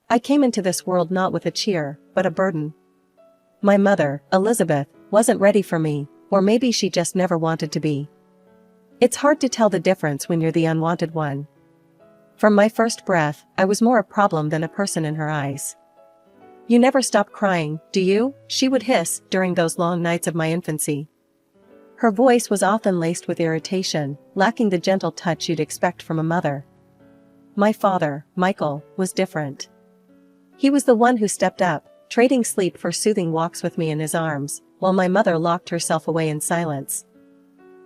I came into this world not with a cheer, but a burden. My mother, Elizabeth, wasn't ready for me, or maybe she just never wanted to be. It's hard to tell the difference when you're the unwanted one. From my first breath, I was more a problem than a person in her eyes. "You never stop crying, do you?" she would hiss during those long nights of my infancy. Her voice was often laced with irritation, lacking the gentle touch you'd expect from a mother. My father, Michael, was different. He was the one who stepped up, trading sleep for soothing walks with me in his arms, while my mother locked herself away in silence.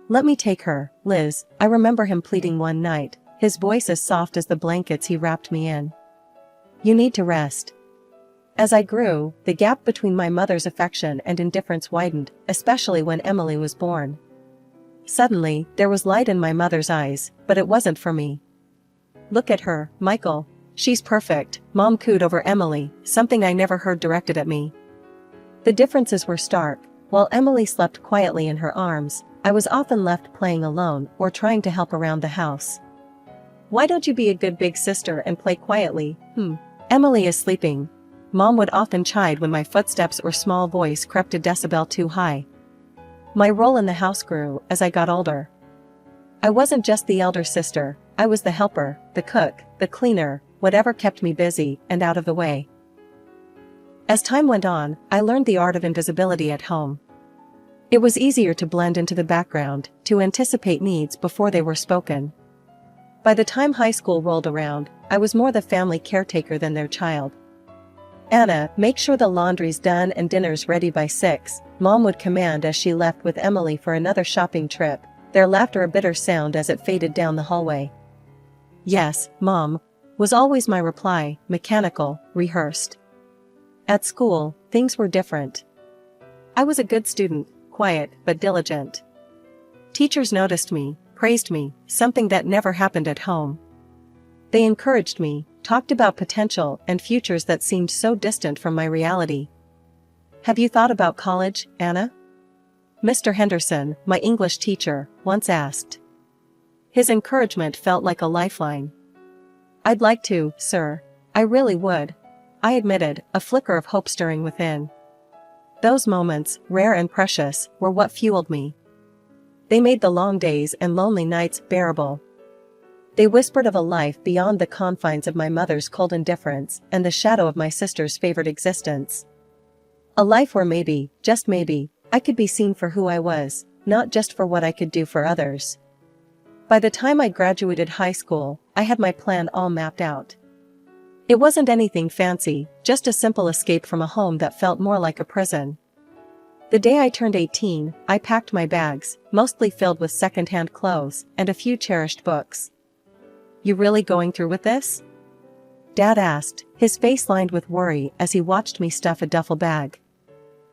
"Let me take her, Liz," I remember him pleading one night, his voice as soft as the blankets he wrapped me in. "You need to rest." As I grew, the gap between my mother's affection and indifference widened, especially when Emily was born. Suddenly, there was light in my mother's eyes, but it wasn't for me. "Look at her, Michael. She's perfect," Mom cooed over Emily, something I never heard directed at me. The differences were stark. While Emily slept quietly in her arms, I was often left playing alone or trying to help around the house. "Why don't you be a good big sister and play quietly? Emily is sleeping," Mom would often chide when my footsteps or small voice crept a decibel too high. My role in the house grew as I got older. I wasn't just the elder sister, I was the helper, the cook, the cleaner, whatever kept me busy and out of the way. As time went on, I learned the art of invisibility at home. It was easier to blend into the background, to anticipate needs before they were spoken. By the time high school rolled around, I was more the family caretaker than their child. "Anna, make sure the laundry's done and dinner's ready by 6, Mom would command as she left with Emily for another shopping trip, their laughter a bitter sound as it faded down the hallway. "Yes, Mom," was always my reply, mechanical, rehearsed. At school, things were different. I was a good student, quiet but diligent. Teachers noticed me, praised me, something that never happened at home. They encouraged me, talked about potential and futures that seemed so distant from my reality. "Have you thought about college, Anna?" Mr. Henderson, my English teacher, once asked. His encouragement felt like a lifeline. "I'd like to, sir. I really would," I admitted, a flicker of hope stirring within. Those moments, rare and precious, were what fueled me. They made the long days and lonely nights bearable. They whispered of a life beyond the confines of my mother's cold indifference and the shadow of my sister's favored existence. A life where maybe, just maybe, I could be seen for who I was, not just for what I could do for others. By the time I graduated high school, I had my plan all mapped out. It wasn't anything fancy, just a simple escape from a home that felt more like a prison. The day I turned 18, I packed my bags, mostly filled with second-hand clothes and a few cherished books. "You really going through with this?" Dad asked, his face lined with worry as he watched me stuff a duffel bag.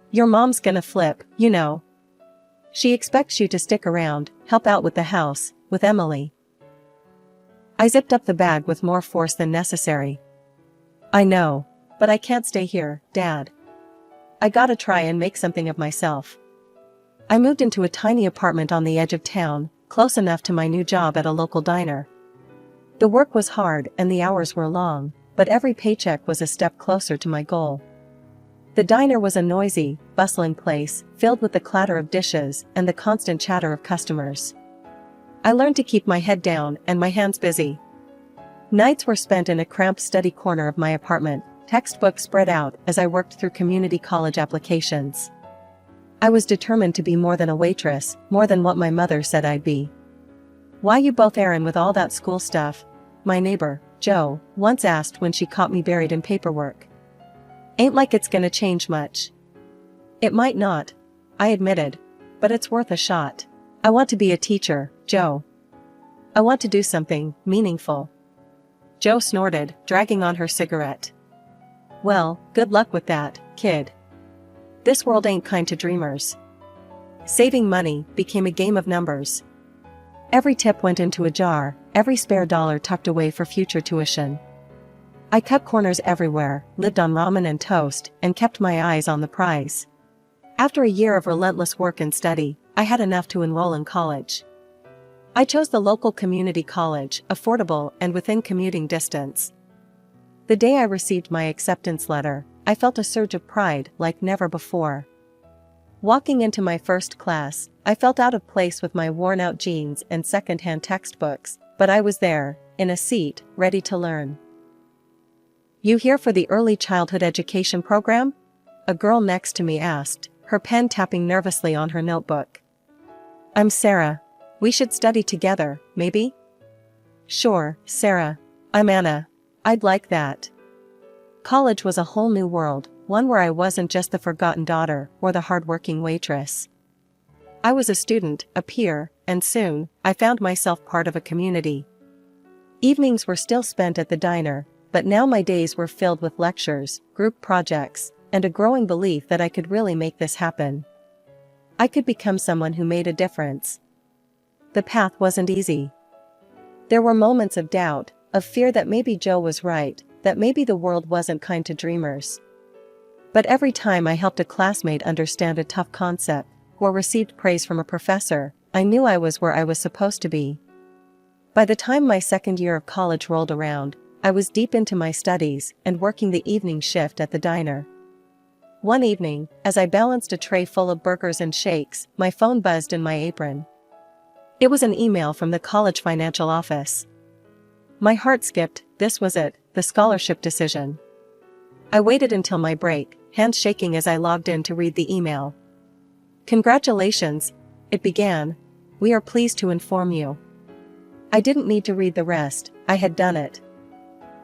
"Your mom's gonna flip, you know. She expects you to stick around, help out with the house, with Emily." I zipped up the bag with more force than necessary. "I know, but I can't stay here, Dad. I gotta try and make something of myself." I moved into a tiny apartment on the edge of town, close enough to my new job at a local diner. The work was hard and the hours were long, but every paycheck was a step closer to my goal. The diner was a noisy, bustling place, filled with the clatter of dishes and the constant chatter of customers. I learned to keep my head down and my hands busy. Nights were spent in a cramped study corner of my apartment, textbooks spread out as I worked through community college applications. I was determined to be more than a waitress, more than what my mother said I'd be. "Why you both errand with all that school stuff?" my neighbor, Jo, once asked when she caught me buried in paperwork. "Ain't like it's gonna change much." "It might not," I admitted, "but it's worth a shot. I want to be a teacher, Jo. I want to do something meaningful." Jo snorted, dragging on her cigarette. "Well, good luck with that, kid. This world ain't kind to dreamers." Saving money became a game of numbers. Every tip went into a jar, every spare dollar tucked away for future tuition. I cut corners everywhere, lived on ramen and toast, and kept my eyes on the prize. After a year of relentless work and study, I had enough to enroll in college. I chose the local community college, affordable and within commuting distance. The day I received my acceptance letter, I felt a surge of pride like never before. Walking into my first class, I felt out of place with my worn-out jeans and second-hand textbooks, but I was there, in a seat, ready to learn. "You here for the early childhood education program?" a girl next to me asked, her pen tapping nervously on her notebook. "I'm Sarah. We should study together, maybe?" "Sure, Sarah. I'm Anna. I'd like that." College was a whole new world, one where I wasn't just the forgotten daughter or the hard-working waitress. I was a student, a peer, and soon, I found myself part of a community. Evenings were still spent at the diner, but now my days were filled with lectures, group projects, and a growing belief that I could really make this happen. I could become someone who made a difference. The path wasn't easy. There were moments of doubt, of fear that maybe Joe was right, that maybe the world wasn't kind to dreamers. But every time I helped a classmate understand a tough concept, or received praise from a professor, I knew I was where I was supposed to be. By the time my second year of college rolled around, I was deep into my studies and working the evening shift at the diner. One evening, as I balanced a tray full of burgers and shakes, my phone buzzed in my apron. It was an email from the college financial office. My heart skipped. This was it, the scholarship decision. I waited until my break, hands shaking as I logged in to read the email. "Congratulations," it began. "We are pleased to inform you." I didn't need to read the rest, I had done it.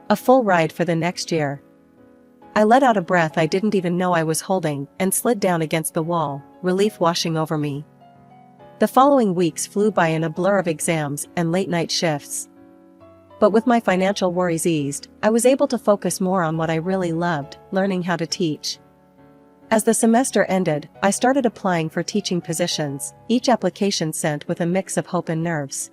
A full ride for the next year. I let out a breath I didn't even know I was holding and slid down against the wall, relief washing over me. The following weeks flew by in a blur of exams and late-night shifts. But with my financial worries eased, I was able to focus more on what I really loved, learning how to teach. As the semester ended, I started applying for teaching positions, each application sent with a mix of hope and nerves.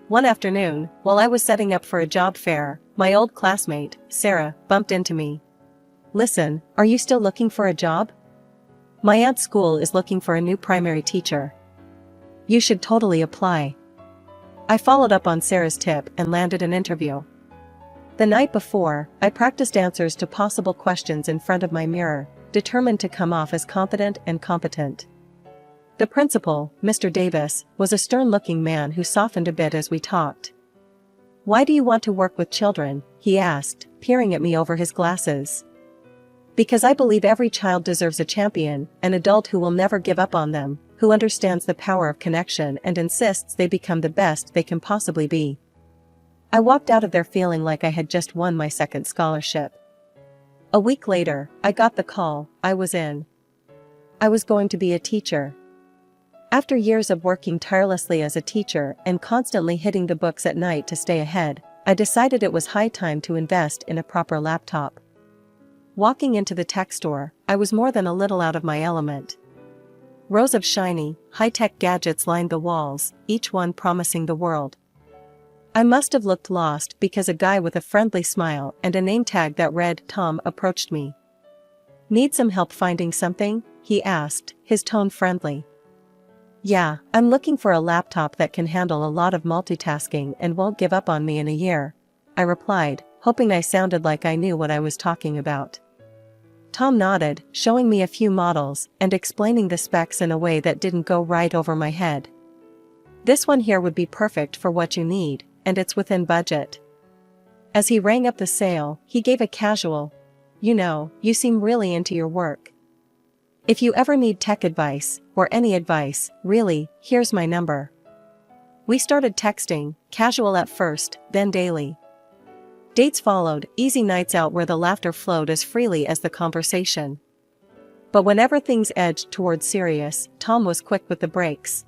One afternoon, while I was setting up for a job fair, my old classmate, Sarah, bumped into me. "Listen, are you still looking for a job? My aunt's school is looking for a new primary teacher. You should totally apply." I followed up on Sarah's tip and landed an interview. The night before, I practiced answers to possible questions in front of my mirror, determined to come off as confident and competent. The principal, Mr. Davis, was a stern-looking man who softened a bit as we talked. "Why do you want to work with children?" he asked, peering at me over his glasses. "Because I believe every child deserves a champion, an adult who will never give up on them, who understands the power of connection and insists they become the best they can possibly be." I walked out of there feeling like I had just won my second scholarship. A week later, I got the call. I was in. I was going to be a teacher. After years of working tirelessly as a teacher and constantly hitting the books at night to stay ahead, I decided it was high time to invest in a proper laptop. Walking into the tech store, I was more than a little out of my element. Rows of shiny, high-tech gadgets lined the walls, each one promising the world. I must have looked lost because a guy with a friendly smile and a name tag that read Tom approached me. "Need some help finding something?" he asked, his tone friendly. "Yeah, I'm looking for a laptop that can handle a lot of multitasking and won't give up on me in a year," I replied, hoping I sounded like I knew what I was talking about. Tom nodded, showing me a few models and explaining the specs in a way that didn't go right over my head. "This one here would be perfect for what you need, and it's within budget." As he rang up the sale, he gave a casual, "You seem really into your work. If you ever need tech advice, or any advice, really, here's my number." We started texting, casual at first, then daily. Dates followed, easy nights out where the laughter flowed as freely as the conversation. But whenever things edged toward serious, Tom was quick with the brakes.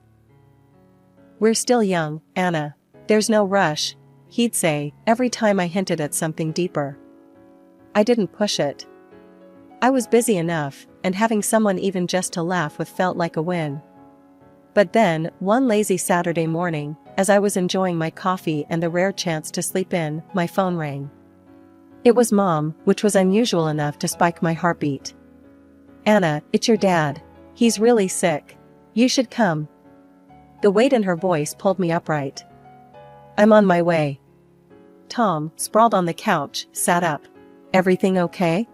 "We're still young, Anna. There's no rush," he'd say, every time I hinted at something deeper. I didn't push it. I was busy enough, and having someone even just to laugh with felt like a win. But then, one lazy Saturday morning, as I was enjoying my coffee and the rare chance to sleep in, my phone rang. It was Mom, which was unusual enough to spike my heartbeat. "Anna, it's your dad. He's really sick. You should come." The weight in her voice pulled me upright. "I'm on my way." Tom, sprawled on the couch, sat up. "Everything okay?"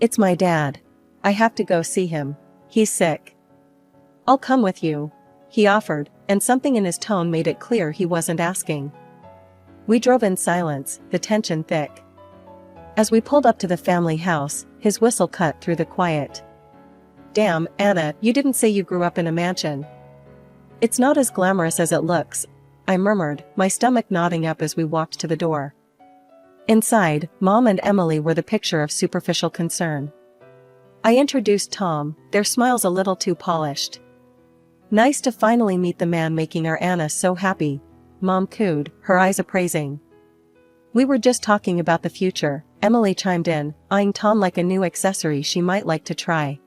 "It's my dad. I have to go see him. He's sick." "I'll come with you," he offered, and something in his tone made it clear he wasn't asking. We drove in silence, the tension thick. As we pulled up to the family house, his whistle cut through the quiet. "Damn, Anna, you didn't say you grew up in a mansion." "It's not as glamorous as it looks," I murmured, my stomach knotting up as we walked to the door. Inside, Mom and Emily were the picture of superficial concern. I introduced Tom, their smiles a little too polished. "Nice to finally meet the man making our Anna so happy," Mom cooed, her eyes appraising. "We were just talking about the future," Emily chimed in, eyeing Tom like a new accessory she might like to try.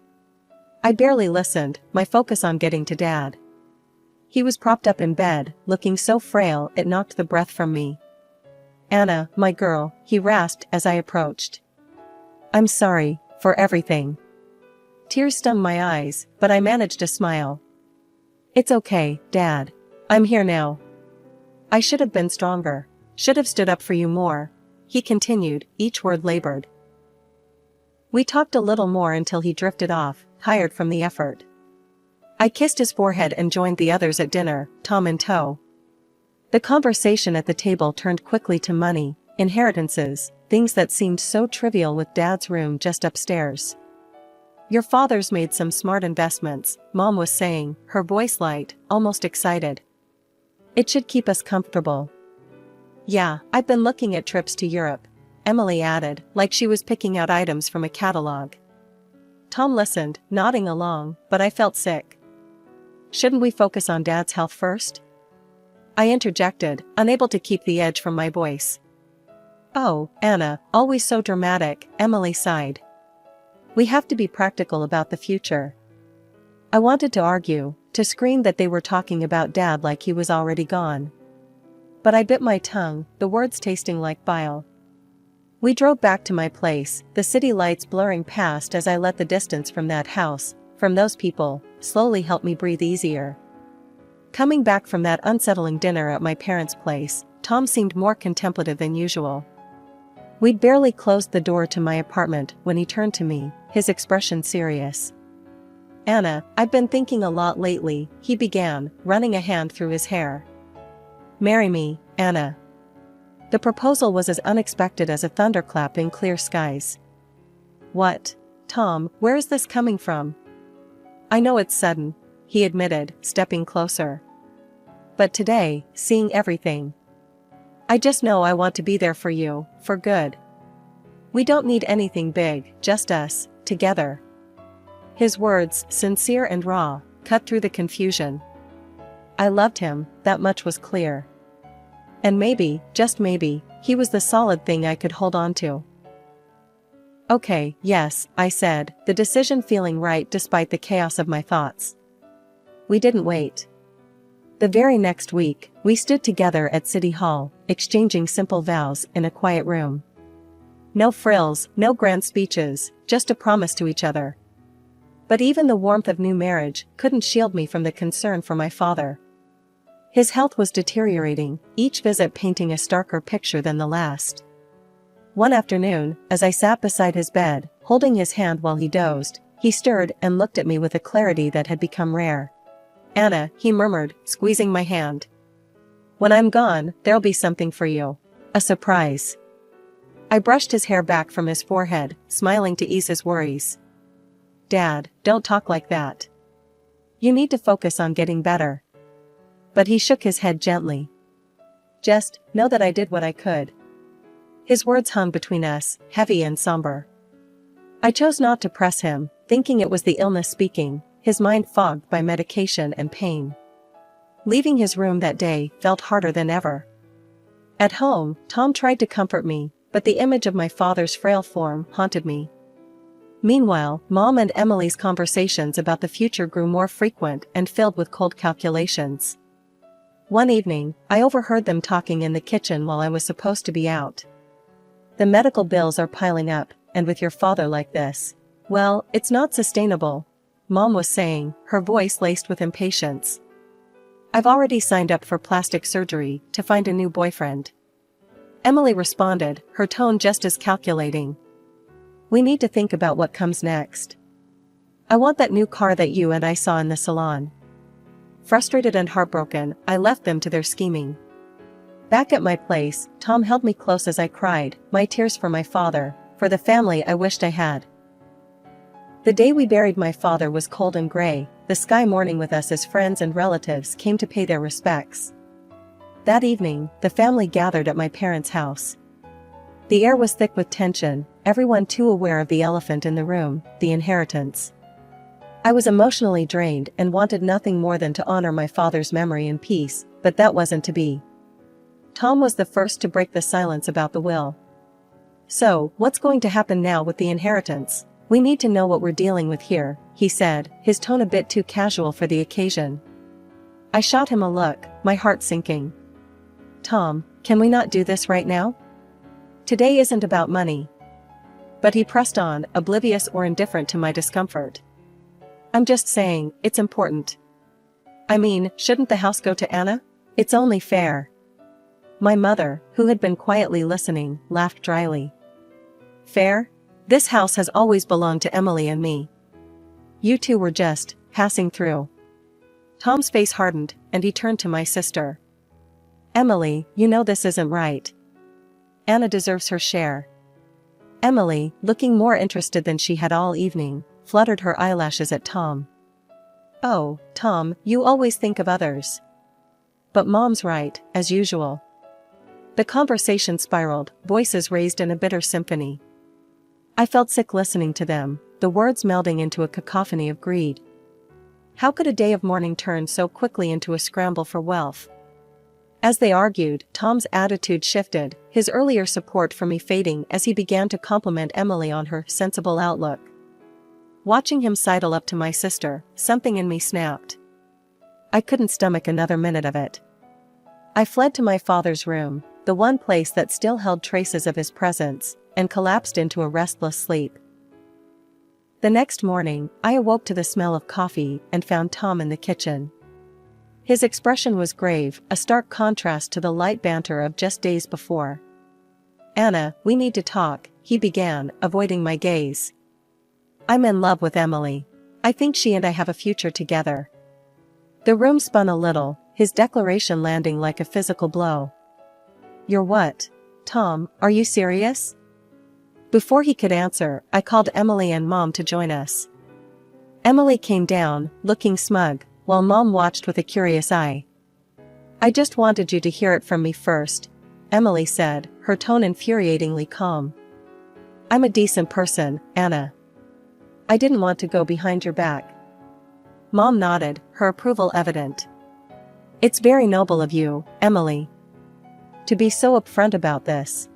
I barely listened, my focus on getting to Dad. He was propped up in bed, looking so frail it knocked the breath from me. "Anna, my girl," he rasped as I approached. "I'm sorry, for everything." Tears stung my eyes, but I managed a smile. "It's okay, Dad. I'm here now." "I should have been stronger. Should have stood up for you more," he continued, each word labored. We talked a little more until he drifted off, tired from the effort. I kissed his forehead and joined the others at dinner, Tom in tow. The conversation at the table turned quickly to money, inheritances, things that seemed so trivial with Dad's room just upstairs. "Your father's made some smart investments," Mom was saying, her voice light, almost excited. "It should keep us comfortable." "Yeah, I've been looking at trips to Europe," Emily added, like she was picking out items from a catalog. Tom listened, nodding along, but I felt sick. "Shouldn't we focus on Dad's health first?" I interjected, unable to keep the edge from my voice. "Oh, Anna, always so dramatic," Emily sighed. "We have to be practical about the future." I wanted to argue, to scream that they were talking about Dad like he was already gone. But I bit my tongue, the words tasting like bile. We drove back to my place, the city lights blurring past as I let the distance from that house, from those people, slowly help me breathe easier. Coming back from that unsettling dinner at my parents' place, Tom seemed more contemplative than usual. We'd barely closed the door to my apartment when he turned to me, his expression serious. "Anna, I've been thinking a lot lately," he began, running a hand through his hair. "Marry me, Anna." The proposal was as unexpected as a thunderclap in clear skies. "What? Tom, where is this coming from?" "I know it's sudden," he admitted, stepping closer. "But today, seeing everything. I just know I want to be there for you, for good. We don't need anything big, just us, together." His words, sincere and raw, cut through the confusion. I loved him, that much was clear. And maybe, just maybe, he was the solid thing I could hold on to. "Okay, yes," I said, the decision feeling right despite the chaos of my thoughts. We didn't wait. The very next week, we stood together at City Hall, exchanging simple vows in a quiet room. No frills, no grand speeches, just a promise to each other. But even the warmth of new marriage couldn't shield me from the concern for my father. His health was deteriorating, each visit painting a starker picture than the last. One afternoon, as I sat beside his bed, holding his hand while he dozed, he stirred and looked at me with a clarity that had become rare. "Anna," he murmured, squeezing my hand. "When I'm gone, there'll be something for you. A surprise." I brushed his hair back from his forehead, smiling to ease his worries. "Dad, don't talk like that. You need to focus on getting better." But he shook his head gently. "Just know that I did what I could." His words hung between us, heavy and somber. I chose not to press him, thinking it was the illness speaking, his mind fogged by medication and pain. Leaving his room that day felt harder than ever. At home, Tom tried to comfort me, but the image of my father's frail form haunted me. Meanwhile, Mom and Emily's conversations about the future grew more frequent and filled with cold calculations. One evening, I overheard them talking in the kitchen while I was supposed to be out. "The medical bills are piling up, and with your father like this, well, it's not sustainable," Mom was saying, her voice laced with impatience. "I've already signed up for plastic surgery to find a new boyfriend." Emily responded, her tone just as calculating. We need to think about what comes next. I want that new car that you and I saw in the salon. Frustrated and heartbroken, I left them to their scheming. Back at my place, Tom held me close as I cried, my tears for my father, for the family I wished I had. The day we buried my father was cold and gray, the sky mourning with us as friends and relatives came to pay their respects. That evening, the family gathered at my parents' house. The air was thick with tension, everyone too aware of the elephant in the room, the inheritance. I was emotionally drained and wanted nothing more than to honor my father's memory in peace, but that wasn't to be. Tom was the first to break the silence about the will. So, what's going to happen now with the inheritance? We need to know what we're dealing with here, he said, his tone a bit too casual for the occasion. I shot him a look, my heart sinking. Tom, can we not do this right now? Today isn't about money. But he pressed on, oblivious or indifferent to my discomfort. I'm just saying, it's important. I mean, shouldn't the house go to Anna? It's only fair. My mother, who had been quietly listening, laughed dryly. Fair? This house has always belonged to Emily and me. You two were just passing through. Tom's face hardened, and he turned to my sister. Emily, you know this isn't right. Anna deserves her share. Emily, looking more interested than she had all evening, fluttered her eyelashes at Tom. Oh, Tom, you always think of others. But Mom's right, as usual. The conversation spiraled, voices raised in a bitter symphony. I felt sick listening to them, the words melding into a cacophony of greed. How could a day of mourning turn so quickly into a scramble for wealth? As they argued, Tom's attitude shifted, his earlier support for me fading as he began to compliment Emily on her sensible outlook. Watching him sidle up to my sister, something in me snapped. I couldn't stomach another minute of it. I fled to my father's room, the one place that still held traces of his presence, and collapsed into a restless sleep. The next morning, I awoke to the smell of coffee and found Tom in the kitchen. His expression was grave, a stark contrast to the light banter of just days before. Anna, we need to talk, he began, avoiding my gaze. I'm in love with Emily. I think she and I have a future together. The room spun a little, his declaration landing like a physical blow. You're what? Tom, are you serious? Before he could answer, I called Emily and Mom to join us. Emily came down, looking smug, while Mom watched with a curious eye. I just wanted you to hear it from me first, Emily said, her tone infuriatingly calm. I'm a decent person, Anna. I didn't want to go behind your back. Mom nodded, her approval evident. It's very noble of you, Emily. To be so upfront about this.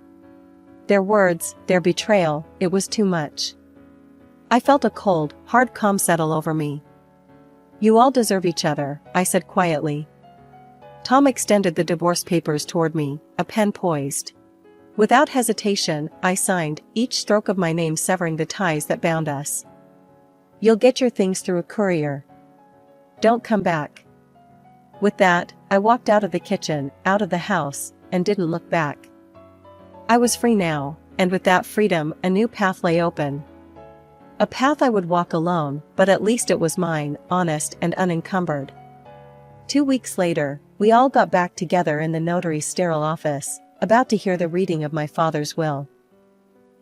Their words, their betrayal, it was too much. I felt a cold, hard calm settle over me. You all deserve each other, I said quietly. Tom extended the divorce papers toward me, a pen poised. Without hesitation, I signed, each stroke of my name severing the ties that bound us. You'll get your things through a courier. Don't come back. With that, I walked out of the kitchen, out of the house, and didn't look back. I was free now, and with that freedom, a new path lay open. A path I would walk alone, but at least it was mine, honest and unencumbered. 2 weeks later, we all got back together in the notary's sterile office, about to hear the reading of my father's will.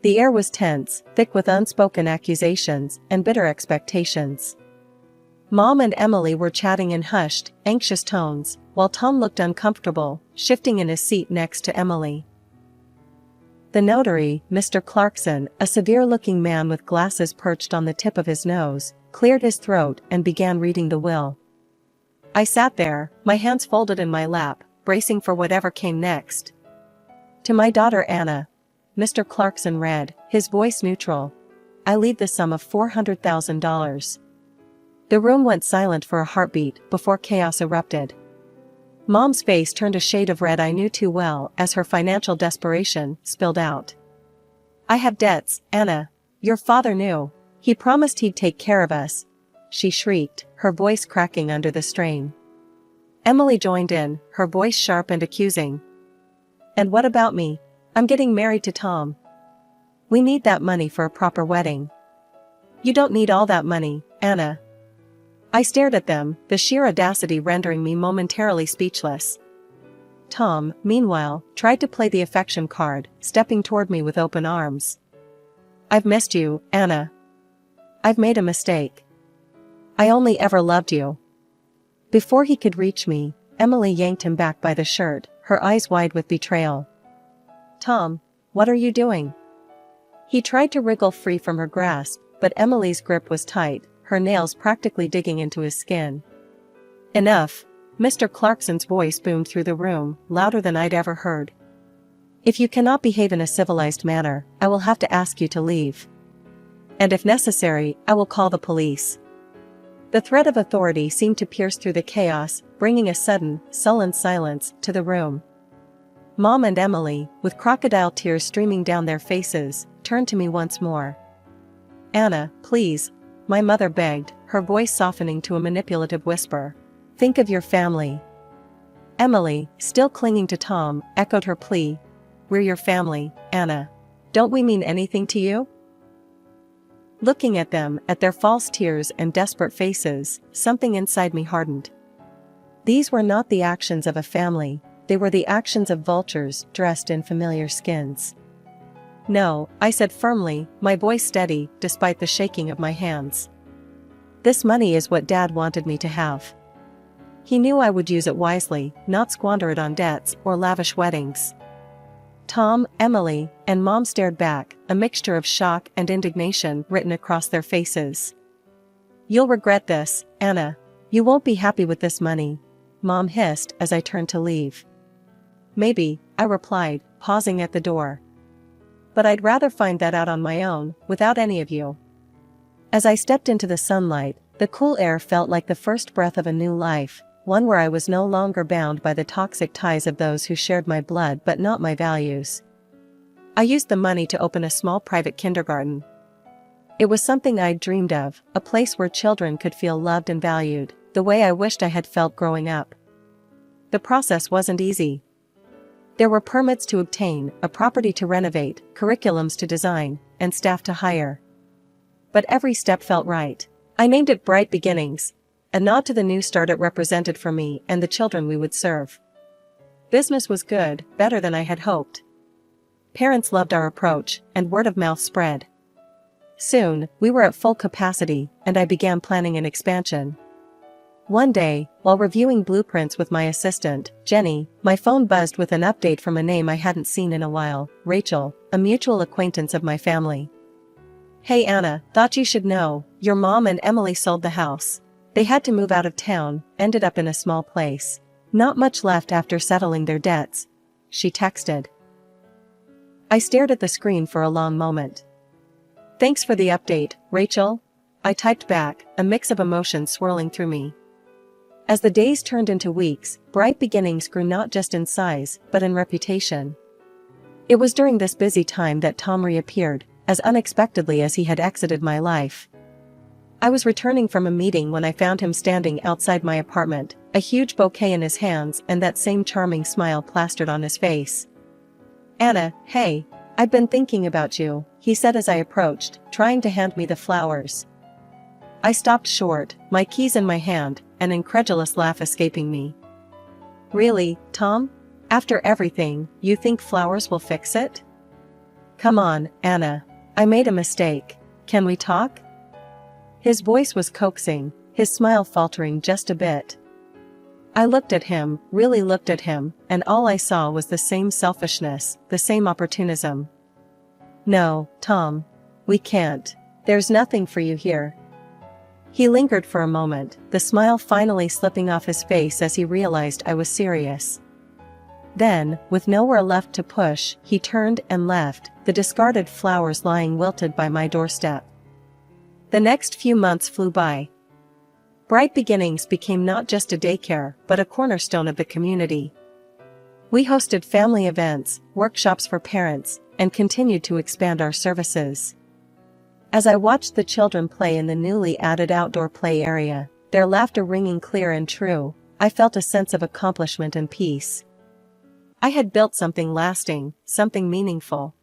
The air was tense, thick with unspoken accusations and bitter expectations. Mom and Emily were chatting in hushed, anxious tones, while Tom looked uncomfortable, shifting in his seat next to Emily. The notary, Mr. Clarkson, a severe-looking man with glasses perched on the tip of his nose, cleared his throat and began reading the will. I sat there, my hands folded in my lap, bracing for whatever came next. To my daughter Anna, Mr. Clarkson read, his voice neutral. I leave the sum of $400,000. The room went silent for a heartbeat before chaos erupted. Mom's face turned a shade of red I knew too well as her financial desperation spilled out. I have debts, Anna. Your father knew. He promised he'd take care of us. She shrieked, her voice cracking under the strain. Emily joined in, her voice sharp and accusing. And what about me? I'm getting married to Tom. We need that money for a proper wedding. You don't need all that money, Anna. I stared at them, the sheer audacity rendering me momentarily speechless. Tom, meanwhile, tried to play the affection card, stepping toward me with open arms. I've missed you, Anna. I've made a mistake. I only ever loved you. Before he could reach me, Emily yanked him back by the shirt, her eyes wide with betrayal. Tom, what are you doing? He tried to wriggle free from her grasp, but Emily's grip was tight, her nails practically digging into his skin. Enough. Mr. Clarkson's voice boomed through the room, louder than I'd ever heard. If you cannot behave in a civilized manner, I will have to ask you to leave. And if necessary, I will call the police. The threat of authority seemed to pierce through the chaos, bringing a sudden, sullen silence to the room. Mom and Emily, with crocodile tears streaming down their faces, turned to me once more. Anna, please, my mother begged, her voice softening to a manipulative whisper. Think of your family. Emily, still clinging to Tom, echoed her plea. We're your family, Anna. Don't we mean anything to you? Looking at them, at their false tears and desperate faces, something inside me hardened. These were not the actions of a family, they were the actions of vultures dressed in familiar skins. No, I said firmly, my voice steady, despite the shaking of my hands. This money is what Dad wanted me to have. He knew I would use it wisely, not squander it on debts or lavish weddings. Tom, Emily, and Mom stared back, a mixture of shock and indignation written across their faces. You'll regret this, Anna. You won't be happy with this money, Mom hissed as I turned to leave. Maybe, I replied, pausing at the door. But I'd rather find that out on my own, without any of you. As I stepped into the sunlight, the cool air felt like the first breath of a new life, one where I was no longer bound by the toxic ties of those who shared my blood but not my values. I used the money to open a small private kindergarten. It was something I'd dreamed of, a place where children could feel loved and valued, the way I wished I had felt growing up. The process wasn't easy. There were permits to obtain, a property to renovate, curriculums to design, and staff to hire. But every step felt right. I named it Bright Beginnings, a nod to the new start it represented for me and the children we would serve. Business was good, better than I had hoped. Parents loved our approach, and word of mouth spread. Soon, we were at full capacity, and I began planning an expansion. One day, while reviewing blueprints with my assistant, Jenny, my phone buzzed with an update from a name I hadn't seen in a while, Rachel, a mutual acquaintance of my family. Hey Anna, thought you should know, your mom and Emily sold the house. They had to move out of town, ended up in a small place. Not much left after settling their debts. She texted. I stared at the screen for a long moment. Thanks for the update, Rachel. I typed back, a mix of emotions swirling through me. As the days turned into weeks, Bright Beginnings grew not just in size, but in reputation. It was during this busy time that Tom reappeared, as unexpectedly as he had exited my life. I was returning from a meeting when I found him standing outside my apartment, a huge bouquet in his hands and that same charming smile plastered on his face. Anna, hey, I've been thinking about you, he said as I approached, trying to hand me the flowers. I stopped short, my keys in my hand, an incredulous laugh escaping me. Really, Tom? After everything, you think flowers will fix it? Come on, Anna. I made a mistake. Can we talk? His voice was coaxing, his smile faltering just a bit. I looked at him, really looked at him, and all I saw was the same selfishness, the same opportunism. No, Tom. We can't. There's nothing for you here. He lingered for a moment, the smile finally slipping off his face as he realized I was serious. Then, with nowhere left to push, he turned and left, the discarded flowers lying wilted by my doorstep. The next few months flew by. Bright Beginnings became not just a daycare, but a cornerstone of the community. We hosted family events, workshops for parents, and continued to expand our services. As I watched the children play in the newly added outdoor play area, their laughter ringing clear and true, I felt a sense of accomplishment and peace. I had built something lasting, something meaningful.